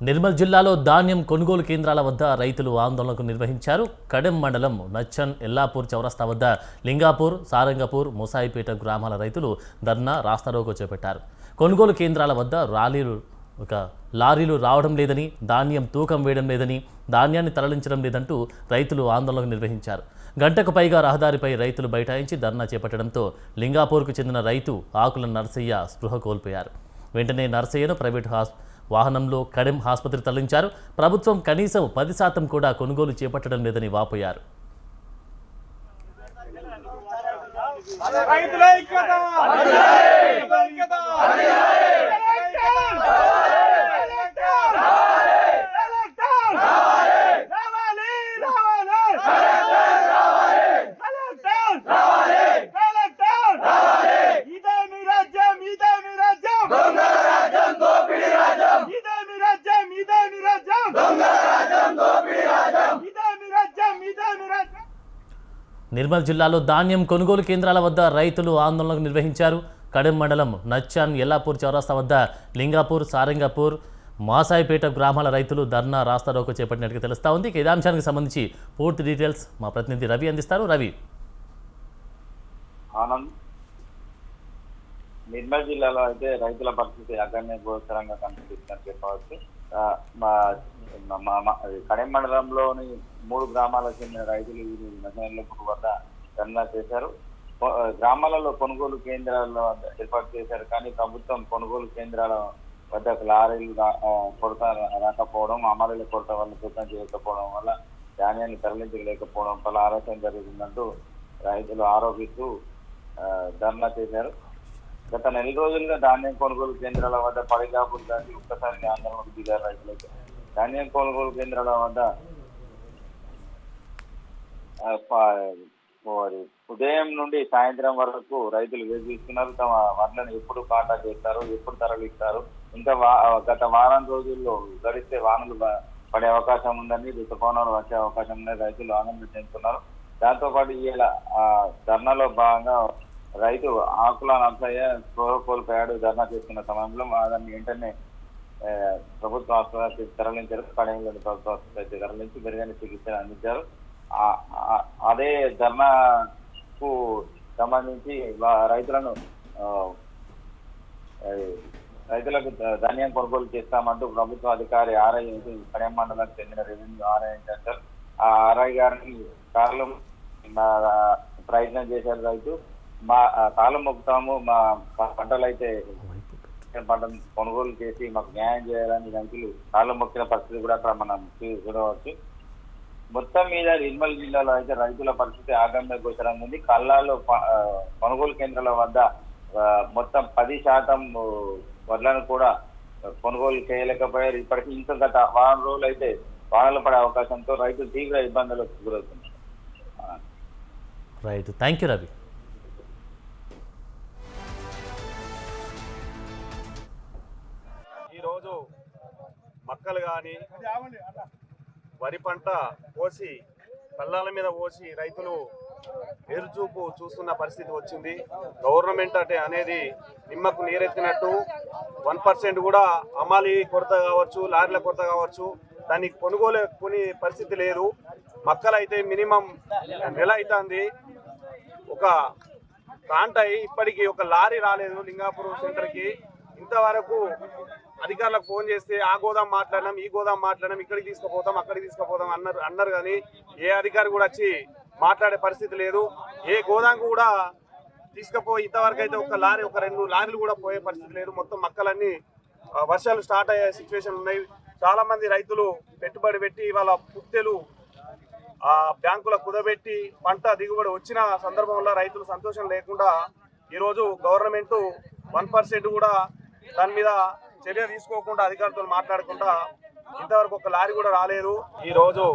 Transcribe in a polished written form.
నిర్మల్ జిల్లాలో ధాన్యం కొనుగోలు కేంద్రాల వద్ద రైతులు ఆందోళనకు నిర్వహించారు. కడెం మండలం నచ్చన్ ఎల్లాపూర్ చౌరస్తా వద్ద లింగాపూర్, సారంగపూర్, ముసాయిపేట గ్రామాల రైతులు ధర్నా రాస్తారోకో చేపట్టారు. కొనుగోలు కేంద్రాల వద్ద లారీలు రావడం లేదని, ధాన్యం తూకం వేయడం లేదని, ధాన్యాన్ని తరలించడం లేదంటూ రైతులు ఆందోళనకు నిర్వహించారు. గంటకు పైగా రహదారిపై రైతులు బైఠాయించి ధర్నా చేపట్టడంతో లింగాపూర్కు చెందిన రైతు ఆకుల నర్సయ్య స్పృహ కోల్పోయారు. వెంటనే నర్సయ్యను ప్రైవేటు వాహనంలో కడెం ఆసుపత్రి తరలించారు. ప్రభుత్వం కనీసం 10% కూడా కొనుగోలు చేపట్టడం లేదని వాపోయారు. నిర్మల్ జిల్లాలో ధాన్యం కొనుగోలు కేంద్రాల వద్ద రైతులు ఆందోళనకు నిర్వహించారు. కడెం మండలం నచ్చాన్ ఎల్లాపూర్ చౌరస్తా వద్ద లింగాపూర్, సారంగపూర్, మాసాయిపేట గ్రామాల రైతులు ధర్నా రాస్తారోకో చేపట్టినట్టుగా తెలుస్తా ఉంది. ఇదే అంశానికి సంబంధించి పూర్తి డీటెయిల్స్ మా ప్రతినిధి రవి అందిస్తారు. రవి, నిర్మల్ జిల్లాలో అయితే రైతుల పరిస్థితి అగమ్య గోచరంగా కనిపిస్తుందని చెప్పవచ్చు. కడెం మండలంలోని 3 గ్రామాలకు చెందిన రైతులు నగరంలో వద్ద ధర్నా చేశారు. గ్రామాలలో కొనుగోలు కేంద్రాల్లో ఏర్పాటు చేశారు. కానీ ప్రభుత్వం కొనుగోలు కేంద్రాల వద్ద లారీలు కొరత రాకపోవడం, అమలుల కొరత వల్ల తూకం చేయకపోవడం వల్ల ధాన్యాన్ని తరలించలేకపోవడం వల్ల ఆలస్యం జరుగుతుందంటూ రైతులు ఆరోపిస్తూ ధర్నా చేశారు. గత 4 రోజులుగా ధాన్యం కొనుగోలు కేంద్రాల వద్ద పడిగాపులు దాటి ఒక్కసారి ఆందోళనకు దిగారు రైతులైతే. ధాన్యం కొనుగోలు కేంద్రాల వద్ద ఉదయం నుండి సాయంత్రం వరకు రైతులు వేధిస్తున్నారు. తమ వడ్లను ఎప్పుడు కాటా చేస్తారు, ఎప్పుడు తరలిస్తారు, ఇంకా గత వారం రోజుల్లో గడిస్తే వానలు పడే అవకాశం ఉందని, ఋతుపవనాలు వచ్చే అవకాశం ఉందని రైతులు ఆనందం చెందుతున్నారు. దాంతో పాటు ఇలా ధర్నాలో భాగంగా రైతు ఆకుల నర్సయ్య స్పృహ కోల్పోయాడు. ధర్నా చేస్తున్న సమయంలో దాన్ని వెంటనే ప్రభుత్వ ఆసుపత్రికి తరలించారు. కడెంలోని ప్రభుత్వ ఆసుపత్రికి తరలించి మెరుగైన చికిత్సను అందించారు. అదే ధర్నాకు సంబంధించి రైతులకు ధాన్యం కొనుగోలు చేస్తామంటూ ప్రభుత్వ అధికారి ఆర్ఐ కడెం మండలానికి చెందిన రెవెన్యూ ఆర్ఐ ఇన్ఛార్జర్ ఆ ఆర్ఐ గారిని కాలం ప్రయత్నం చేశారు. రైతు మా కాలం మొక్కుతాము, మా పంటలు అయితే పంటను కొనుగోలు చేసి మాకు న్యాయం చేయాలని రైతులు కాలం మొక్కిన పరిస్థితి కూడా అక్కడ మనం చూడవచ్చు. మొత్తం మీద నిర్మల్ జిల్లాలో అయితే రైతుల పరిస్థితి ఆగమ్య గోచరంగా ఉంది. కల్లాలో కొనుగోలు కేంద్రాల వద్ద మొత్తం 10% వడ్లను కూడా కొనుగోలు చేయలేకపోయారు. ఇప్పటికీ ఇంకా గత వారం రోజులు అయితే వానలు పడే అవకాశంతో రైతులు తీవ్ర ఇబ్బందులకు గురవుతున్నారు. Right, thank you Ravi. ఈరోజు మక్కలు కానీ వరి పంట పోసి కళ్ళాల మీద పోసి రైతులు ఎదురుచూపు చూస్తున్న పరిస్థితి వచ్చింది. గవర్నమెంట్ అనేది నిమ్మకు నీరెత్తినట్టు 1% కూడా అమాలి కొరత కావచ్చు, లారీల కొరత కావచ్చు, దాన్ని కొనుగోలుకునే పరిస్థితి లేదు. మక్కలు అయితే మినిమం నెల అవుతుంది. ఒక కాంటాయి ఇప్పటికీ ఒక లారీ రాలేదు లింగాపూర్ సెంటర్కి. ఇంతవరకు అధికారులకు ఫోన్ చేస్తే ఆ గోదాం మాట్లాడినాం, ఈ గోదాం మాట్లాడినాం, ఇక్కడికి తీసుకుపోతాం, అక్కడికి తీసుకుపోతాం అన్నారు కానీ ఏ అధికారి కూడా వచ్చి మాట్లాడే పరిస్థితి లేదు. ఏ గోదాంకు కూడా తీసుకుపోయి ఇంతవరకు అయితే ఒక 2 లారీలు కూడా పోయే పరిస్థితి లేదు. మొత్తం మక్కలన్నీ వర్షాలు స్టార్ట్ అయ్యే సిచ్యువేషన్ ఉన్నాయి. చాలా మంది రైతులు పెట్టుబడి పెట్టి వాళ్ళ పుత్తెలు బ్యాంకుల కుదబెట్టి పంట దిగుబడి వచ్చిన సందర్భంలో రైతులు సంతోషం లేకుండా ఈరోజు గవర్నమెంట్ 1% కూడా దాని మీద చర్య తీసుకోకుండా అధికారులతో మాట్లాడకుండా ఇంతవరకు ఒక లారీ కూడా రాలేదు. ఈరోజు